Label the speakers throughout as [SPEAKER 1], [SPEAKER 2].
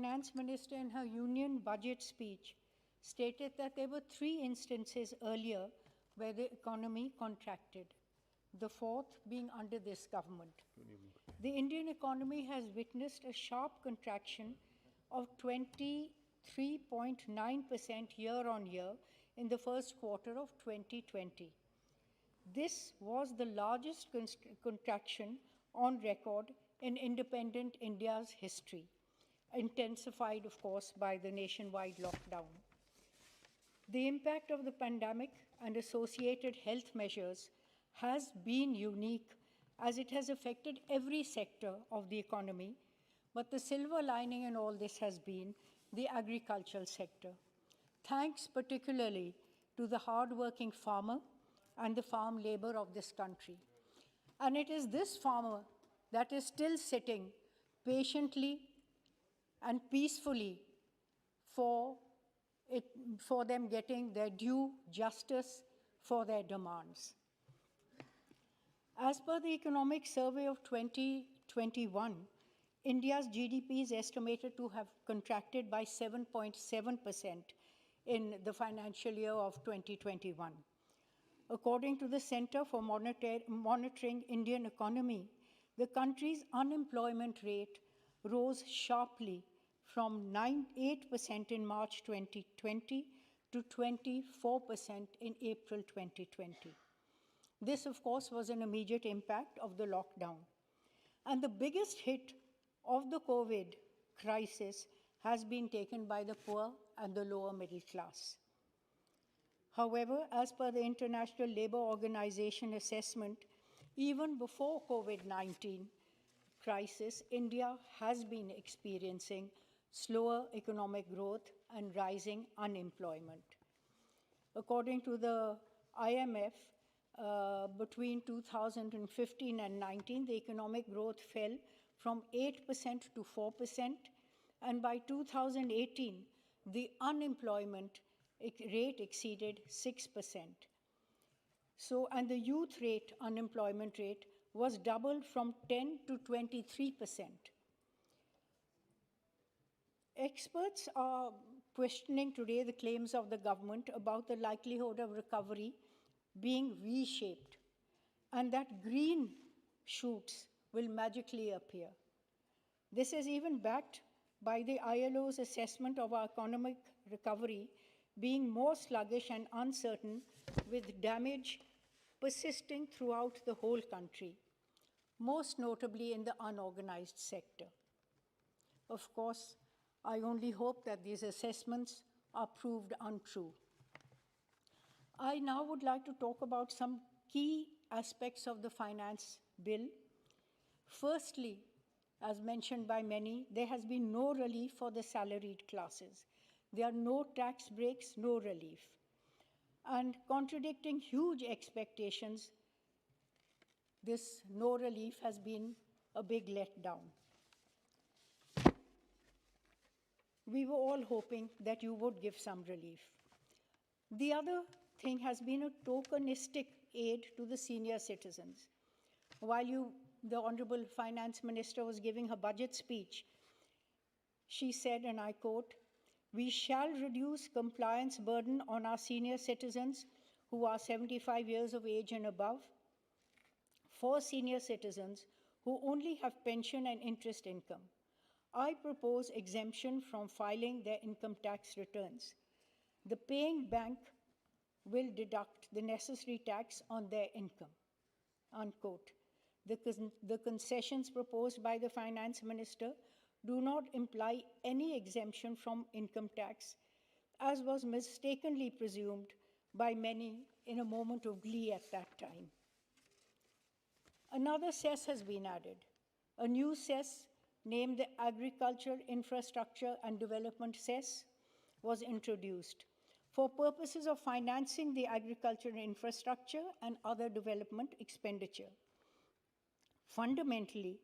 [SPEAKER 1] Finance Minister in her Union Budget speech stated that there were 3 instances earlier where the economy contracted, the fourth being under this government. The Indian economy has witnessed a sharp contraction of 23.9% year-on-year in the first quarter of 2020. This was the largest contraction on record in independent India's history, intensified, of course, by the nationwide lockdown. The impact of the pandemic and associated health measures has been unique as it has affected every sector of the economy, but the silver lining in all this has been the agricultural sector. Thanks particularly to the hard-working farmer and the farm labor of this country. And it is this farmer that is still sitting patiently and peacefully for them getting their due justice for their demands. As per the Economic Survey of 2021, India's GDP is estimated to have contracted by 7.7% in the financial year of 2021. According to the Center for Monitoring Indian Economy, the country's unemployment rate rose sharply from 8% in March 2020 to 24% in April 2020. This, of course, was an immediate impact of the lockdown. And the biggest hit of the COVID crisis has been taken by the poor and the lower middle class. However, as per the International Labour Organization assessment, even before COVID-19 crisis, India has been experiencing slower economic growth and rising unemployment. According to the IMF, between 2015 and 19, the economic growth fell from 8% to 4%, and by 2018, the unemployment rate exceeded 6%. And the youth rate, unemployment rate, was doubled from 10 to 23%. Experts are questioning today the claims of the government about the likelihood of recovery being V-shaped, and that green shoots will magically appear. This is even backed by the ILO's assessment of our economic recovery being more sluggish and uncertain, with damage persisting throughout the whole country, most notably in the unorganized sector. Of course, I only hope that these assessments are proved untrue. I now would like to talk about some key aspects of the finance bill. Firstly, as mentioned by many, there has been no relief for the salaried classes. There are no tax breaks, no relief. And contradicting huge expectations, this no relief has been a big letdown. We were all hoping that you would give some relief. The other thing has been a tokenistic aid to the senior citizens. While the Honorable Finance Minister was giving her budget speech, she said, and I quote, "We shall reduce compliance burden on our senior citizens who are 75 years of age and above. For senior citizens who only have pension and interest income, I propose exemption from filing their income tax returns. The paying bank will deduct the necessary tax on their income," unquote. The concessions proposed by the Finance Minister do not imply any exemption from income tax, as was mistakenly presumed by many in a moment of glee at that time. Another cess has been added. A new cess named the Agriculture Infrastructure and Development Cess was introduced for purposes of financing the agricultural infrastructure and other development expenditure. Fundamentally,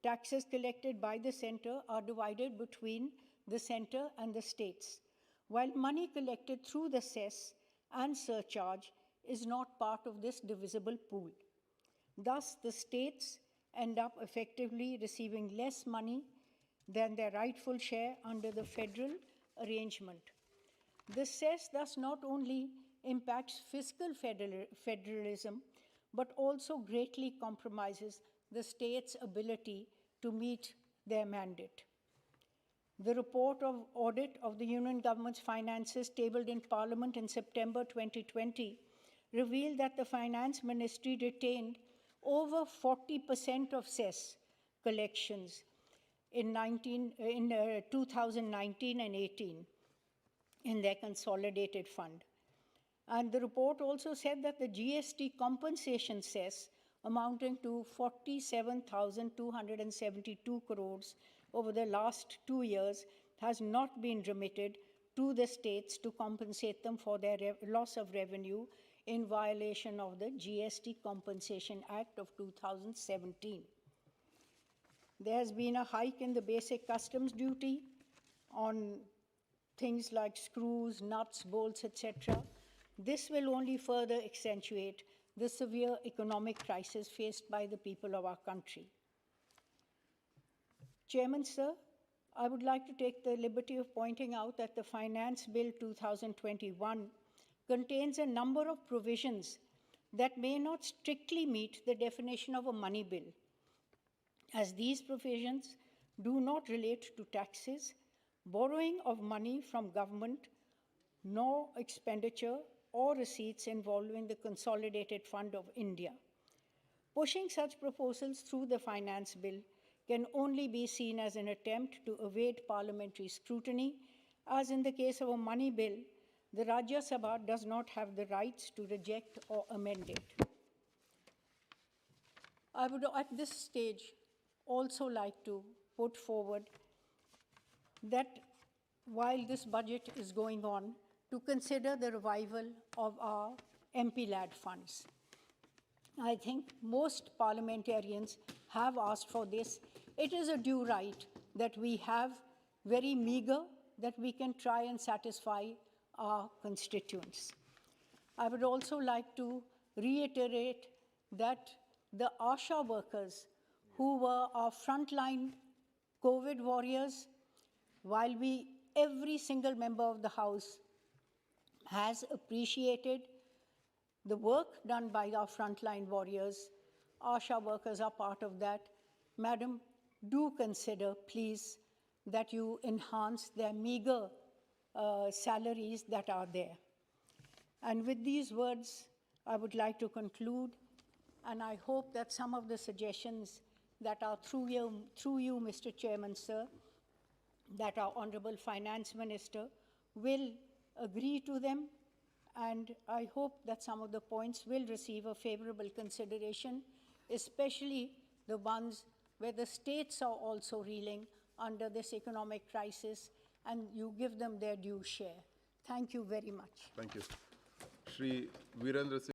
[SPEAKER 1] taxes collected by the center are divided between the center and the states, while money collected through the cess and surcharge is not part of this divisible pool. Thus, the states end up effectively receiving less money than their rightful share under the federal arrangement. This cess thus not only impacts fiscal federalism, but also greatly compromises the state's ability to meet their mandate. The report of audit of the Union government's finances tabled in Parliament in September 2020 revealed that the Finance Ministry retained over 40% of cess collections in 2019 and 18 in their consolidated fund. And the report also said that the GST compensation cess amounting to 47,272 crores over the last 2 years has not been remitted to the states to compensate them for their loss of revenue in violation of the GST Compensation Act of 2017. There has been a hike in the basic customs duty on things like screws, nuts, bolts, etc. This will only further accentuate the severe economic crisis faced by the people of our country. Chairman, sir, I would like to take the liberty of pointing out that the Finance Bill 2021 contains a number of provisions that may not strictly meet the definition of a money bill, as these provisions do not relate to taxes, borrowing of money from government, nor expenditure or receipts involving the Consolidated Fund of India. Pushing such proposals through the Finance Bill can only be seen as an attempt to evade parliamentary scrutiny, as in the case of a money bill, the Rajya Sabha does not have the rights to reject or amend it. I would, at this stage, also like to put forward that while this budget is going on, to consider the revival of our MP-led funds. I think most parliamentarians have asked for this. It is a due right that we have very meager that we can try and satisfy our constituents. I would also like to reiterate that the ASHA workers who were our frontline COVID warriors, while every single member of the House has appreciated the work done by our frontline warriors, ASHA workers are part of that. Madam, do consider, please, that you enhance their meager salaries that are there. And with these words, I would like to conclude, and I hope that some of the suggestions that are through you, Mr. Chairman, sir, that our Honorable Finance Minister will agree to them, and I hope that some of the points will receive a favorable consideration, especially the ones where the states are also reeling under this economic crisis, and you give them their due share. Thank you very much.
[SPEAKER 2] Thank you. Shri Virendra Singh.